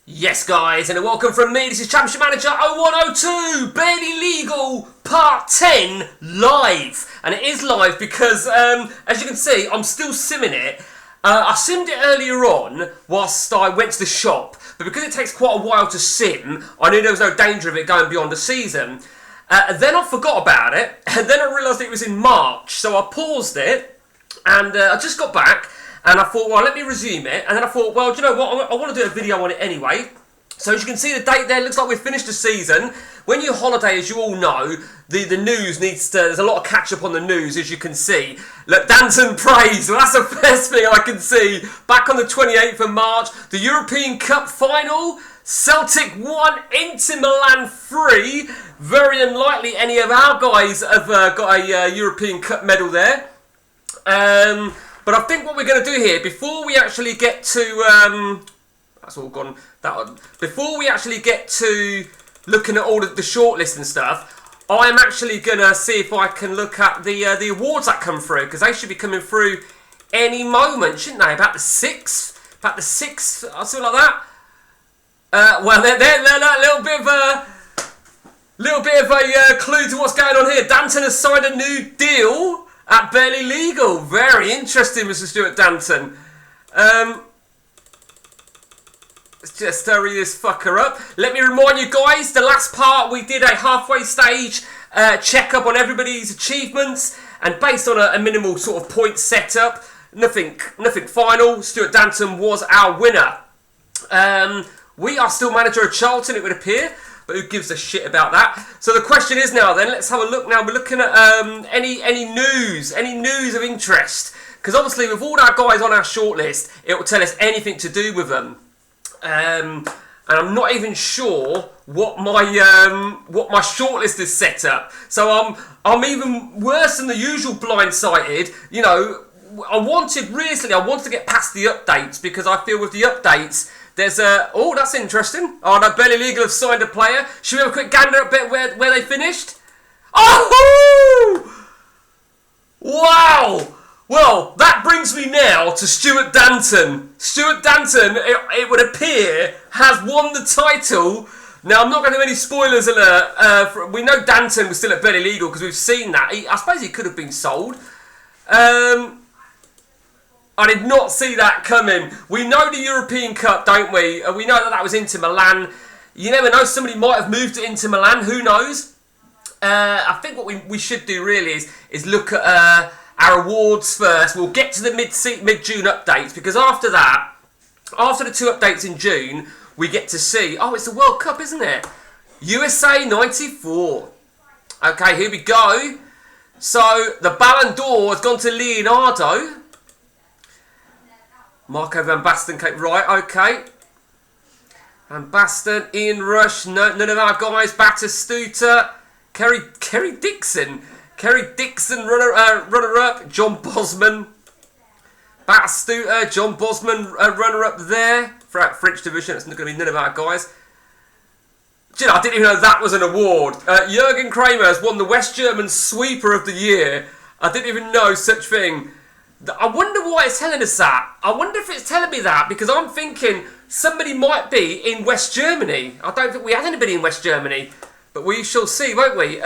Yes, guys, and a welcome from me. This is Championship Manager 0102, Barely Legal Part 10 live. And it is live because, as you can see, I'm still simming it. I simmed it earlier on whilst I went to the shop, but because it takes quite a while to sim, I knew there was no danger of it going beyond the season. Then I forgot about it, and then I realised it was in March, so I paused it, and I just got back. And I thought, well, let me resume it. And then I thought, well, do you know what? I want to do a video on it anyway. So as you can see the date there, looks like we've finished the season. When you holiday, as you all know, the news needs to... There's a lot of catch-up on the news, as you can see. Look, Danton praise. Well, that's the first thing I can see. Back on the 28th of March, the European Cup final. Celtic 1, Inter Milan 3. Very unlikely any of our guys have got a European Cup medal there. But I think what we're going to do here, before we actually get to... that's all gone. Before we actually get to looking at all of the shortlist and stuff, I'm actually going to see if I can look at the awards that come through, because they should be coming through any moment, shouldn't they? About the 6th? About the 6th, something like that. Well, they're a little bit of a clue to what's going on here. Danton has signed a new deal at Barely Legal. Very interesting, Mr. Stuart Danton. Let's just hurry this fucker up. Let me remind you guys, the last part we did a halfway stage check-up on everybody's achievements, and based on a minimal sort of point setup, nothing final. Stuart Danton was our winner. We are still manager of Charlton, it would appear. But who gives a shit about that? So the question is now then, let's have a look now. We're looking at any news of interest. Because obviously with all our guys on our shortlist, it will tell us anything to do with them. And I'm not even sure what my shortlist is set up. So I'm even worse than the usual blindsided. You know, I wanted to get past the updates, because I feel with the updates, there's oh, that's interesting. Oh, no, Barely Legal have signed a player. Should we have a quick gander at where they finished? Oh! Wow! Well, that brings me now to Stuart Danton. Stuart Danton, it would appear, has won the title. Now, I'm not going to do any spoilers alert. We know Danton was still at Barely Legal because we've seen that. I suppose he could have been sold. I did not see that coming. We know the European Cup, don't we? We know that was Inter Milan. You never know, somebody might have moved to Inter Milan, who knows? I think what we should do really is look at our awards first. We'll get to the mid-June updates, because after that, after the 2 updates in June, we get to see, oh, it's the World Cup, isn't it? USA 94. Okay, here we go. So, the Ballon d'Or has gone to Leonardo. Marco Van Basten came right, okay. Van Basten, Ian Rush, none of our guys. Batistuta, Kerry Dixon, runner-up. John Bosman, Batistuta, John Bosman, runner-up there for our French division. It's not going to be none of our guys. Do you know, I didn't even know that was an award. Jürgen Kramer has won the West German Sweeper of the Year. I didn't even know such thing. I wonder why it's telling us that. I wonder if it's telling me that because I'm thinking somebody might be in West Germany. I don't think we had anybody in West Germany, but we shall see, won't we?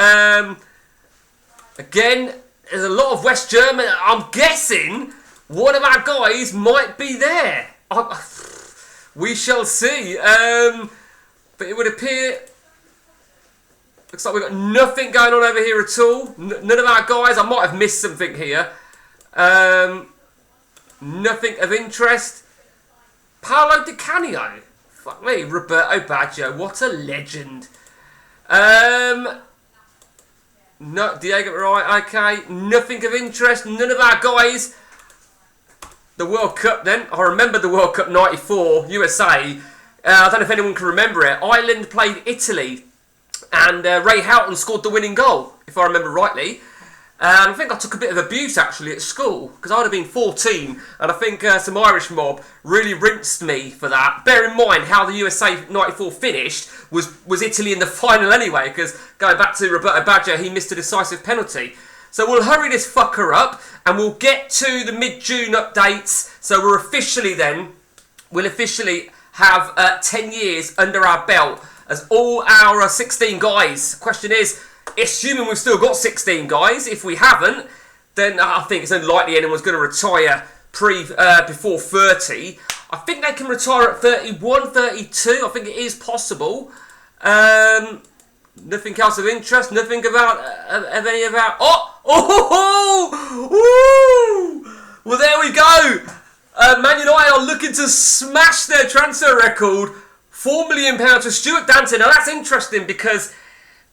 Again, there's a lot of West German. I'm guessing one of our guys might be there. We shall see. But it would appear... Looks like we've got nothing going on over here at all. None of our guys. I might have missed something here. Nothing of interest. Paolo Di Canio. Fuck me. Roberto Baggio. What a legend. No, Diego, right, okay. Nothing of interest. None of our guys. The World Cup then. I remember the World Cup 94, USA. I don't know if anyone can remember it. Ireland played Italy. And Ray Houghton scored the winning goal, if I remember rightly. And I think I took a bit of abuse actually at school, because I'd have been 14, and I think some Irish mob really rinsed me for that. Bear in mind how the USA 94 finished was Italy in the final anyway, because going back to Roberto Baggio, he missed a decisive penalty. So we'll hurry this fucker up, and we'll get to the mid-June updates. So we'll officially have 10 years under our belt as all our 16 guys. Question is, assuming we've still got 16 guys, if we haven't, then I think it's unlikely anyone's going to retire before 30. I think they can retire at 31, 32. I think it is possible. Nothing else of interest. Nothing about any about. Well, there we go. Man United are looking to smash their transfer record. £4 million for Stuart Danton. Now that's interesting because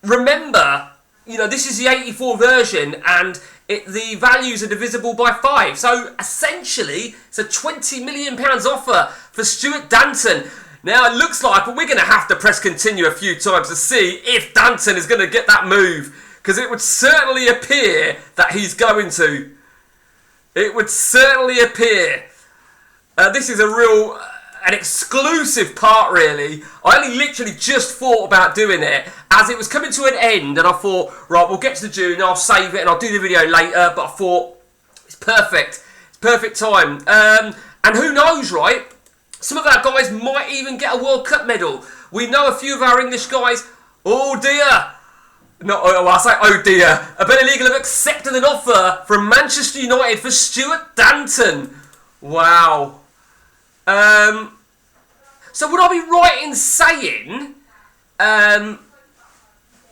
remember, this is the 84 version and the values are divisible by 5. So essentially, it's a £20 million offer for Stuart Danton. Now it looks like we're going to have to press continue a few times to see if Danton is going to get that move. Because it would certainly appear that he's going to. It would certainly appear. This is an exclusive part, really. I only literally just thought about doing it as it was coming to an end, and I thought, right, we'll get to the June, and I'll save it, and I'll do the video later. But I thought it's perfect. It's perfect time. And who knows, right? Some of our guys might even get a World Cup medal. We know a few of our English guys. Oh dear. No, I say oh dear. A Premier League have accepted an offer from Manchester United for Stuart Danton. Wow. So would I be right in saying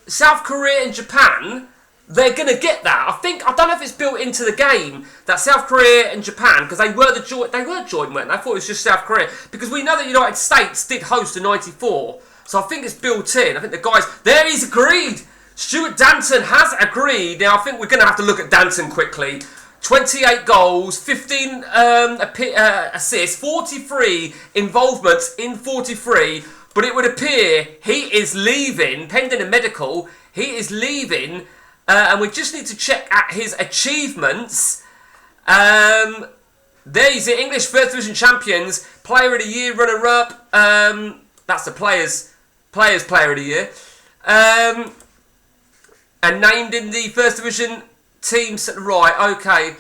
South Korea and Japan, they're going to get that? I don't know if it's built into the game that South Korea and Japan, because they were joined, weren't they? I thought it was just South Korea, because we know that the United States did host in '94, so I think it's built in. I think the guys there, he's agreed. Stuart Danton has agreed. Now I think we're going to have to look at Danton quickly. 28 goals, 15 assists, 43 involvements in 43. But it would appear he is leaving, pending a medical. He is leaving, and we just need to check at his achievements. There he's the English First Division champions, Player of the Year, runner-up. That's the Players Player of the Year. And named in the First Division teams. Right, okay.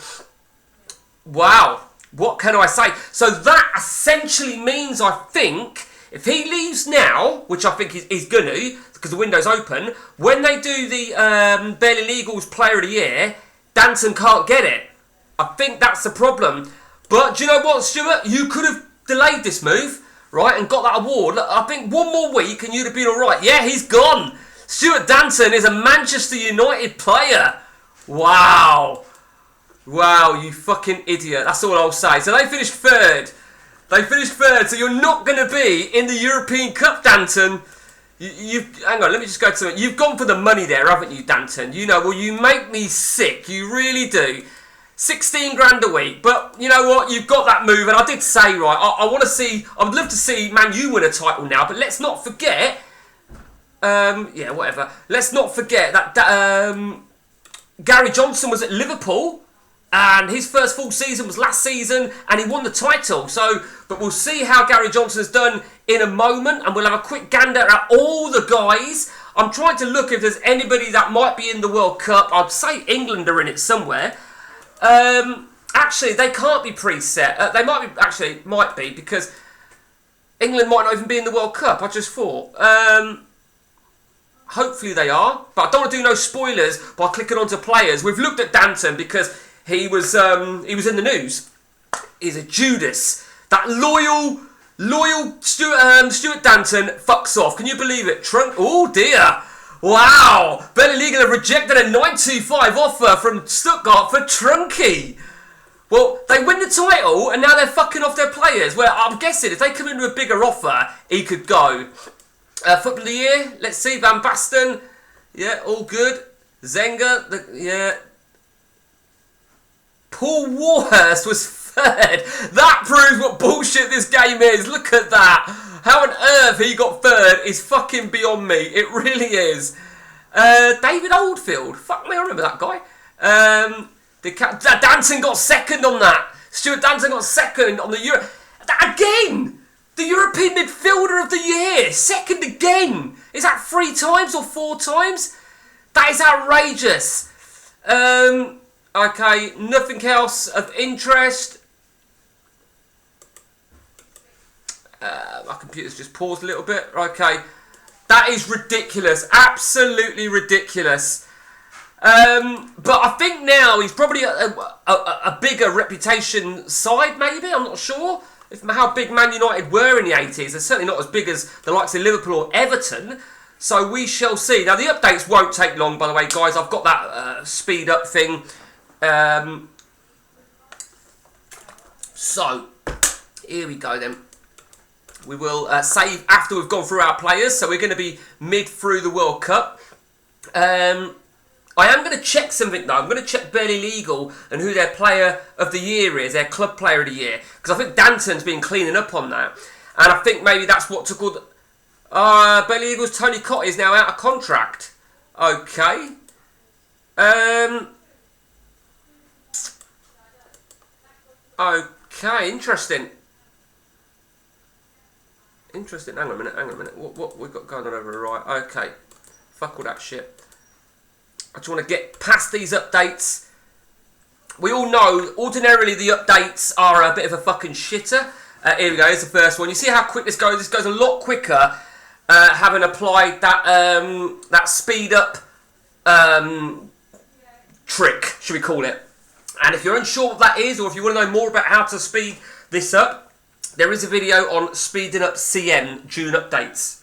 Wow. What can I say? So that essentially means, I think, if he leaves now, which I think he's going to, because the window's open, when they do the Barely Legal's Player of the Year, Danton can't get it. I think that's the problem. But do you know what, Stuart? You could have delayed this move, right, and got that award. Look, I think one more week and you'd have been all right. Yeah, he's gone. Stuart Danton is a Manchester United player. Wow. Wow, you fucking idiot. That's all I'll say. So they finished third. So you're not going to be in the European Cup, Danton. Hang on, let me just go to it. You've gone for the money there, haven't you, Danton? Well, you make me sick. You really do. 16 grand a week. But you know what? You've got that move. And I did say, right, I want to see, I would love to see Man U win a title now. But let's not forget, yeah, whatever. Let's not forget that Gary Johnson was at Liverpool. And his first full season was last season, and he won the title. But we'll see how Gary Johnson has done in a moment, and we'll have a quick gander at all the guys. I'm trying to look if there's anybody that might be in the World Cup. I'd say England are in it somewhere. Actually, they can't be preset. They might be, because England might not even be in the World Cup. I just thought. Hopefully they are, but I don't want to do no spoilers by clicking onto players. We've looked at Danton because he was in the news. He's a Judas. That loyal Stuart Danton fucks off. Can you believe it? Oh dear. Wow. Beneliga have rejected a 925 offer from Stuttgart for Trunky. Well, they win the title and now they're fucking off their players. Well, I'm guessing if they come in with a bigger offer, he could go. Football of the Year. Let's see. Van Basten. Yeah, all good. Zenga. Yeah. Paul Warhurst was third. That proves what bullshit this game is. Look at that. How on earth he got third is fucking beyond me. It really is. David Oldfield. Fuck me, I remember that guy. Danton got second on that. Stuart Danton got second on the Euro. Again! The European Midfielder of the Year. Second again. Is that 3 times or 4 times? That is outrageous. Okay, nothing else of interest. My computer's just paused a little bit. Okay. That is ridiculous. Absolutely ridiculous. But I think now he's probably a bigger reputation side, maybe. I'm not sure how big Man United were in the 80s. They're certainly not as big as the likes of Liverpool or Everton. So we shall see. Now, the updates won't take long, by the way, guys. I've got that speed up thing. So, here we go then. We will save after we've gone through our players. So we're going to be mid through the World Cup. I am going to check something though. I'm going to check Burnley Legal and who their player of the year is, their club player of the year. Because I think Danton's been cleaning up on that. And I think maybe that's what took all the... Burnley Legal's Tony Cottee is now out of contract. Okay. Okay, interesting. Interesting. Hang on a minute. What we got going on over the right? Okay. Fuck all that shit. I just want to get past these updates. We all know, ordinarily the updates are a bit of a fucking shitter. Here we go, here's the first one. You see how quick this goes? This goes a lot quicker, having applied that that speed up trick, should we call it. And if you're unsure what that is, or if you want to know more about how to speed this up, there is a video on speeding up CM June updates.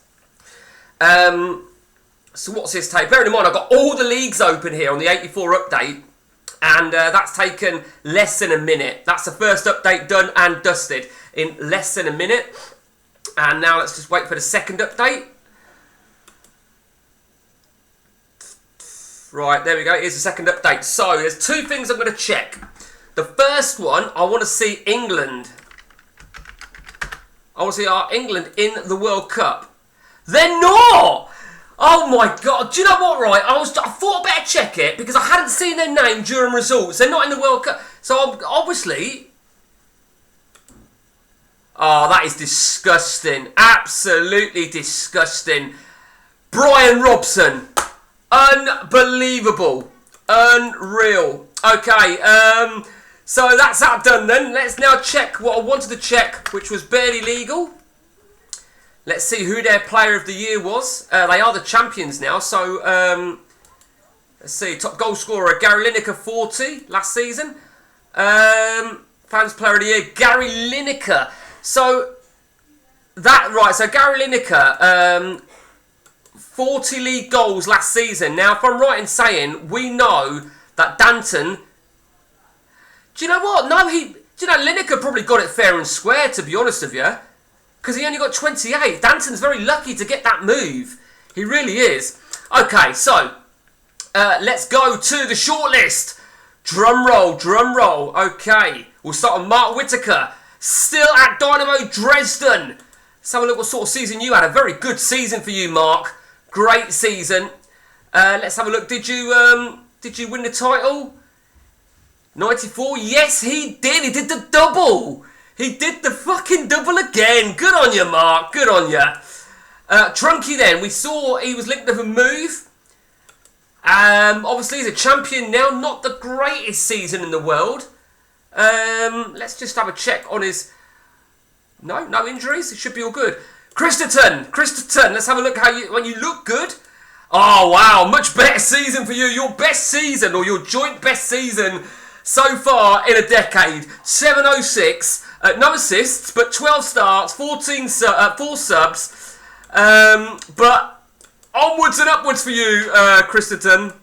So what's this take? Bearing in mind, I've got all the leagues open here on the 84 update, and that's taken less than a minute. That's the first update done and dusted in less than a minute. And now let's just wait for the second update. Right, there we go. Here's the second update. So there's two things I'm going to check. The first one, I want to see England. I want to see our England in the World Cup. They're not! Oh my God, do you know what, right? I thought I better check it because I hadn't seen their name during results. They're not in the World Cup. So obviously... Oh, that is disgusting. Absolutely disgusting. Brian Robson. Unbelievable. Unreal. Okay, so that's that done then. Let's now check what I wanted to check, which was barely legal. Let's see who their player of the year was. They are the champions now, so let's see. Top goal scorer, Gary Lineker, 40 last season. Fans player of the year, Gary Lineker. So, so Gary Lineker, 40 league goals last season. Now, if I'm right in saying, we know that Danton... Do you know what? No, Lineker probably got it fair and square, to be honest with you. Because he only got 28. Danton's very lucky to get that move. He really is. Okay, so let's go to the shortlist. Drum roll, drum roll. Okay, we'll start on Mark Whittaker. Still at Dynamo Dresden. Let's have a look what sort of season you had. A very good season for you, Mark. Great season. Let's have a look. Did you win the title? 94? Yes, he did. He did the double. He did the fucking double again. Good on you, Mark. Good on you. Trunky then. We saw he was linked with a move. Obviously, he's a champion now. Not the greatest season in the world. Let's just have a check on his... No injuries. It should be all good. Christerton. Let's have a look when you look good. Oh, wow. Much better season for you. Your best season, or your joint best season so far in a decade. 706. No assists, but 12 starts, 4 subs. But onwards and upwards for you, Christerton.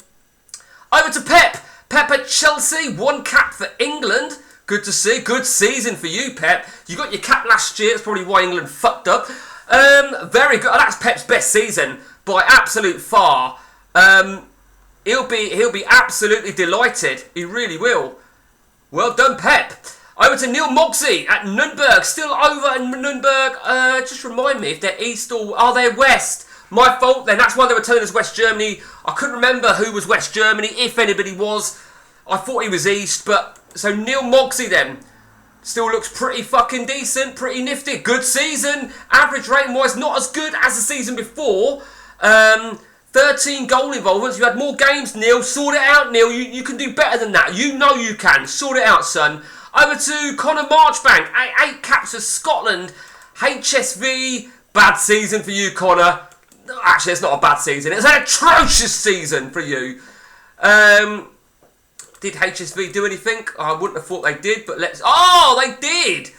Over to Pep. Pep at Chelsea, 1 cap for England. Good to see. Good season for you, Pep. You got your cap last year. That's probably why England fucked up. Very good. That's Pep's best season by absolute far. He'll be absolutely delighted. He really will. Well done, Pep. Over to Neil Mogsy at Nürnberg. Still over in Nürnberg. Just remind me if they're East or... Are they West? My fault then. That's why they were telling us West Germany. I couldn't remember who was West Germany, if anybody was. I thought he was East, but... So Neil Mogsy then. Still looks pretty fucking decent. Pretty nifty. Good season. Average rating-wise, not as good as the season before. 13 goal involvements. You had more games, Neil. Sort it out, Neil. You can do better than that. You know you can. Sort it out, son. Over to Conor Marchbank. 8 caps for Scotland. HSV, bad season for you, Connor. Actually, it's not a bad season. It's an atrocious season for you. Did HSV do anything? I wouldn't have thought they did, but let's... Oh, they did!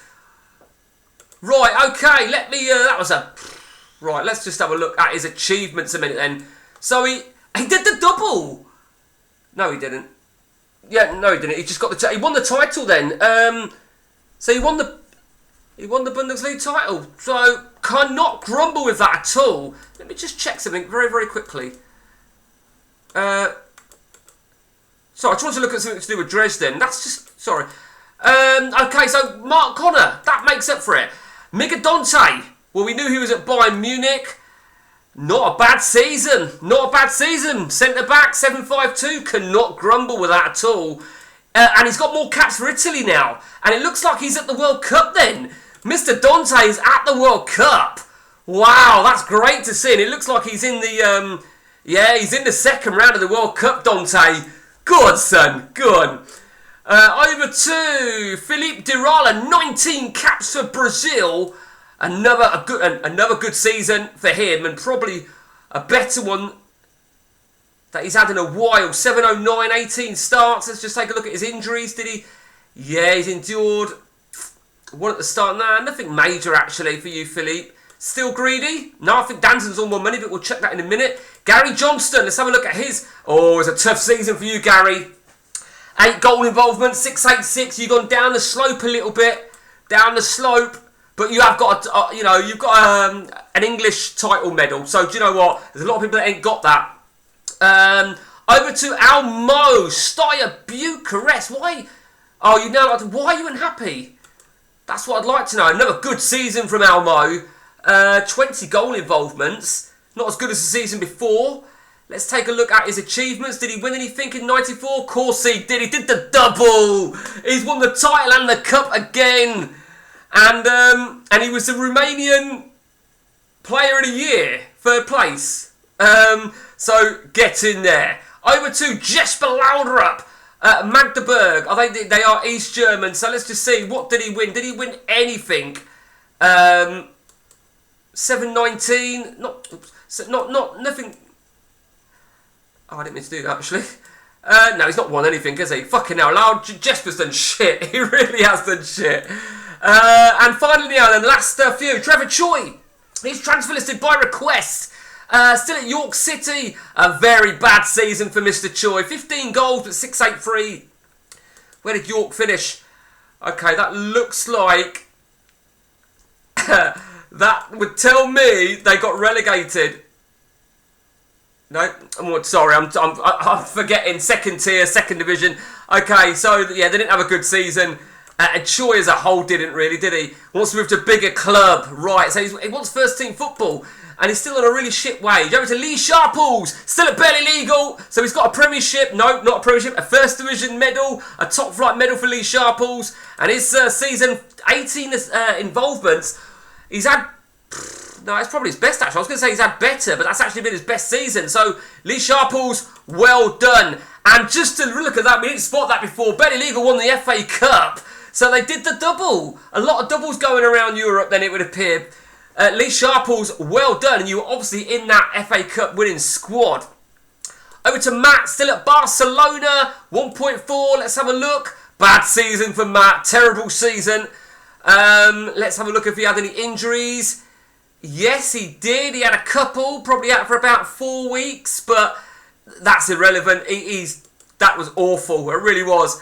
Right, okay, let me... that was a... Right, let's just have a look at his achievements a minute then. So he did the double! No, he didn't. Yeah, no, he didn't. He just got the... He won the title then. So he won the Bundesliga title. So, cannot grumble with that at all. Let me just check something very, very quickly. Sorry, I just want to look at something to do with Dresden. That's just... Sorry. Okay, so Mark Connor. That makes up for it. Mika Dante. Well, we knew he was at Bayern Munich. Not a bad season. Not a bad season. Centre-back, 7.52. Cannot grumble with that at all. And he's got more caps for Italy now. And it looks like he's at the World Cup then. Mr. Dante is at the World Cup. Wow, that's great to see. And it looks like he's in the... he's in the second round of the World Cup, Dante. Good, son. Good. Over to Felipe Dirala, 19 caps for Brazil. Another good season for him, and probably a better one that he's had in a while. 709, 18 starts. Let's just take a look at his injuries. Did he? Yeah, he's endured one at the start. Nah, nothing major actually for you, Philippe. Still greedy? No, I think Danton's on more money, but we'll check that in a minute. Gary Johnston, let's have a look at his. Oh, it's a tough season for you, Gary. 8 goal involvement, 686. You've gone down the slope a little bit. Down the slope. But you have got, you've got an English title medal. So do you know what? There's a lot of people that ain't got that. Over to Almo, Steyr Bucharest. Why? Oh, you know, why are you unhappy? That's what I'd like to know. Another good season from Almo. 20 goal involvements. Not as good as the season before. Let's take a look at his achievements. Did he win anything in 94? Of course he did. He did the double. He's won the title and the cup again. And he was the Romanian Player of the Year, 3rd place. So get in there. Over to Jesper Laudrup, Magdeburg. They are East German. So let's just see, what did he win? Did he win anything? 719. Nothing. Oh, I didn't mean to do that actually. No, he's not won anything, has he? Fucking hell, Jesper's done shit. He really has done shit. And finally now then, last few. Trevor Choi. He's transfer listed by request. Still at York City. A very bad season for Mr. Choi. 15 goals but 683. Where did York finish? Okay, that looks like... that would tell me they got relegated. No, I'm sorry, I'm forgetting. 2nd tier, 2nd division. Okay, so yeah, they didn't have a good season. And Choi as a whole didn't really, did he? Wants to move to a bigger club, right? So he wants first team football, and he's still on a really shit wage. Over to Lee Sharples, still at barely legal. So he's got a Premiership, no, not a Premiership, a First Division medal, a top flight medal for Lee Sharples, and his season 18 involvements. He's had. No, it's probably his best actually. I was going to say he's had better, but that's actually been his best season. So, Lee Sharples, well done. And just to look at that, we didn't spot that before. Barely Legal won the FA Cup. So they did the double. A lot of doubles going around Europe then, it would appear. Lee Sharples, well done. And you were obviously in that FA Cup winning squad. Over to Matt, still at Barcelona. 1.4, let's have a look. Bad season for Matt. Terrible season. Let's have a look if he had any injuries. Yes, he did. He had a couple, probably out for about 4 weeks, but that's irrelevant. That was awful. It really was.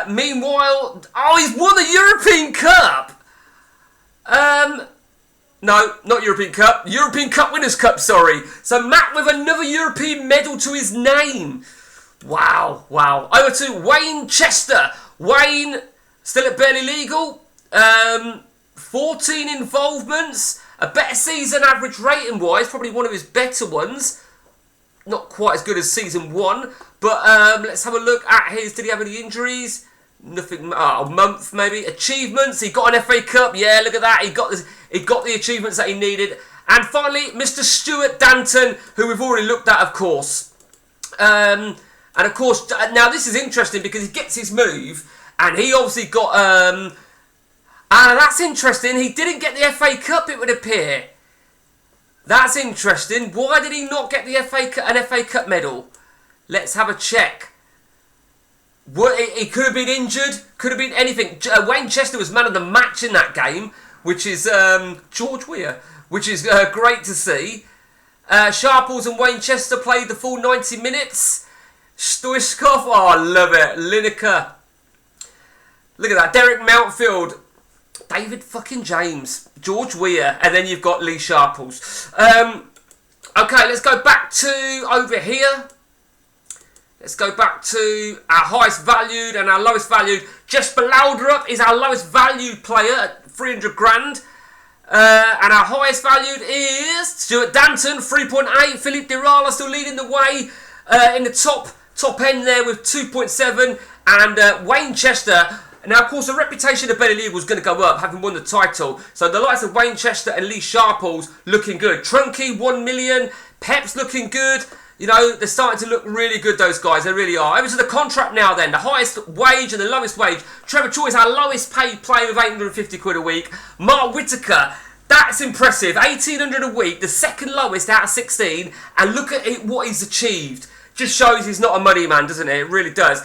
Meanwhile, he's won the European Cup. No, not European Cup. European Cup Winners' Cup, sorry. So Matt with another European medal to his name. Wow. Over to Wayne Chester. Wayne, still at barely legal. 14 involvements. A better season average rating wise, probably one of his better ones. Not quite as good as season 1, but let's have a look at his. Did he have any injuries? Nothing. A month maybe. Achievements. He got an FA Cup. Yeah, look at that. He got the achievements that he needed. And finally, Mr. Stuart Danton, who we've already looked at, of course. And of course, now this is interesting because he gets his move, and he obviously got And that's interesting. He didn't get the FA Cup, it would appear. That's interesting. Why did he not get the an FA Cup medal? Let's have a check. He could have been injured. Could have been anything. Wayne Chester was man of the match in that game, which is George Weah, which is great to see. Sharples and Wayne Chester played the full 90 minutes. Stoichkov, oh, I love it. Lineker. Look at that. Derek Mountfield. David fucking James. George Weah. And then you've got Lee Sharples. Okay, let's go back to over here. Let's go back to our highest valued and our lowest valued. Jesper Laudrup is our lowest valued player at 300 grand. And our highest valued is Stuart Danton, 3.8. Philippe Dirala still leading the way in the top end there with 2.7. And Wayne Chester. Now, of course, the reputation of Benny League was going to go up, having won the title. So the likes of Wayne Chester and Lee Sharples looking good. Trunky, 1 million. Pep's looking good. You know, they're starting to look really good, those guys. They really are. Over to the contract now then. The highest wage and the lowest wage. Trevor Choi is our lowest paid player with 850 quid a week. Mark Whittaker, that's impressive. 1,800 a week, the second lowest out of 16. And look at what he's achieved. Just shows he's not a money man, doesn't it? It really does.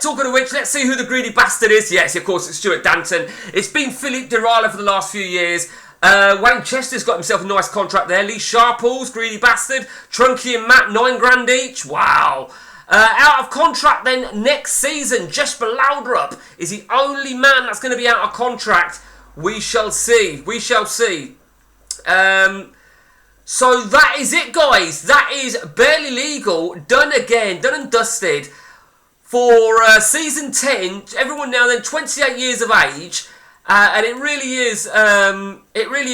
Talking of which, let's see who the greedy bastard is. Yes, of course, it's Stuart Danton. It's been Philippe Dirala for the last few years. Wayne Chester's got himself a nice contract there. Lee Sharples, greedy bastard. Trunky and Matt, 9 grand each. Wow. Out of contract then next season. Jesper Laudrup is the only man that's going to be out of contract. We shall see. We shall see. So that is it, guys. That is Barely Legal, done again, done and dusted for season 10. Everyone now then 28 years of age. And it really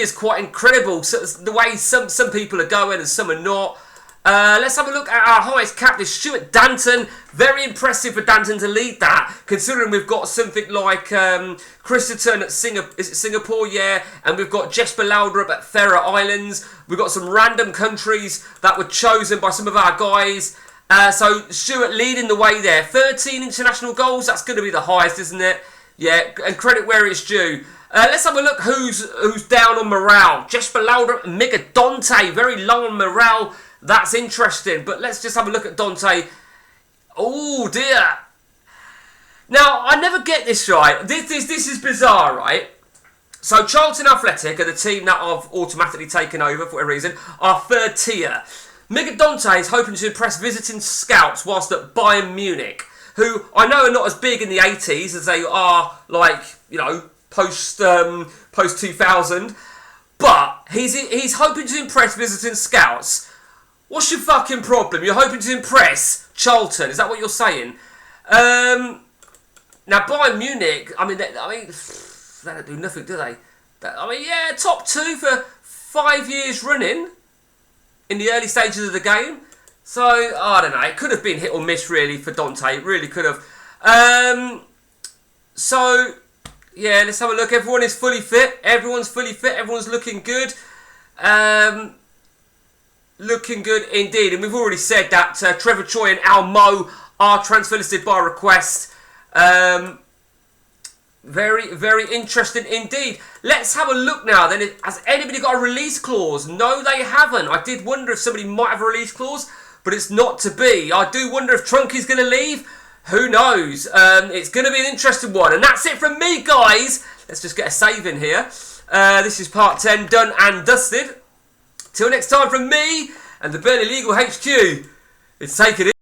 is quite incredible the way some people are going and some are not. Let's have a look at our highest cap, this Stuart Danton. Very impressive for Danton to lead that, considering we've got something like Christerton at Singapore, yeah, and we've got Jesper Laudrup at Faroe Islands. We've got some random countries that were chosen by some of our guys. So Stuart leading the way there. 13 international goals, that's going to be the highest, isn't it? Yeah, and credit where it's due. Let's have a look who's down on morale. Jesper Laudrup and Mika Dante, very low on morale. That's interesting. But let's just have a look at Dante. Oh, dear. Now, I never get this right. This is bizarre, right? So, Charlton Athletic are the team that I've automatically taken over for whatever reason, are third tier. Mika Dante is hoping to impress visiting scouts whilst at Bayern Munich, who I know are not as big in the 80s as they are, like, you know, post 2000. But he's hoping to impress visiting scouts. What's your fucking problem? You're hoping to impress Charlton. Is that what you're saying? Now, Bayern Munich, I mean, they don't do nothing, do they? I mean, yeah, top 2 for 5 years running in the early stages of the game. So, I don't know. It could have been hit or miss, really, for Dante. It really could have. So, yeah, let's have a look. Everyone is fully fit. Everyone's fully fit. Everyone's looking good. Looking good indeed. And we've already said that Trevor Choi and Al Mo are transfer listed by request. Very, very interesting indeed. Let's have a look now then. Has anybody got a release clause? No, they haven't. I did wonder if somebody might have a release clause, but it's not to be. I do wonder if Trunky's going to leave. Who knows? It's going to be an interesting one. And that's it from me, guys. Let's just get a save in here. This is part 10, done and dusted. Till next time from me and the Barely Legal HQ, it's taken it.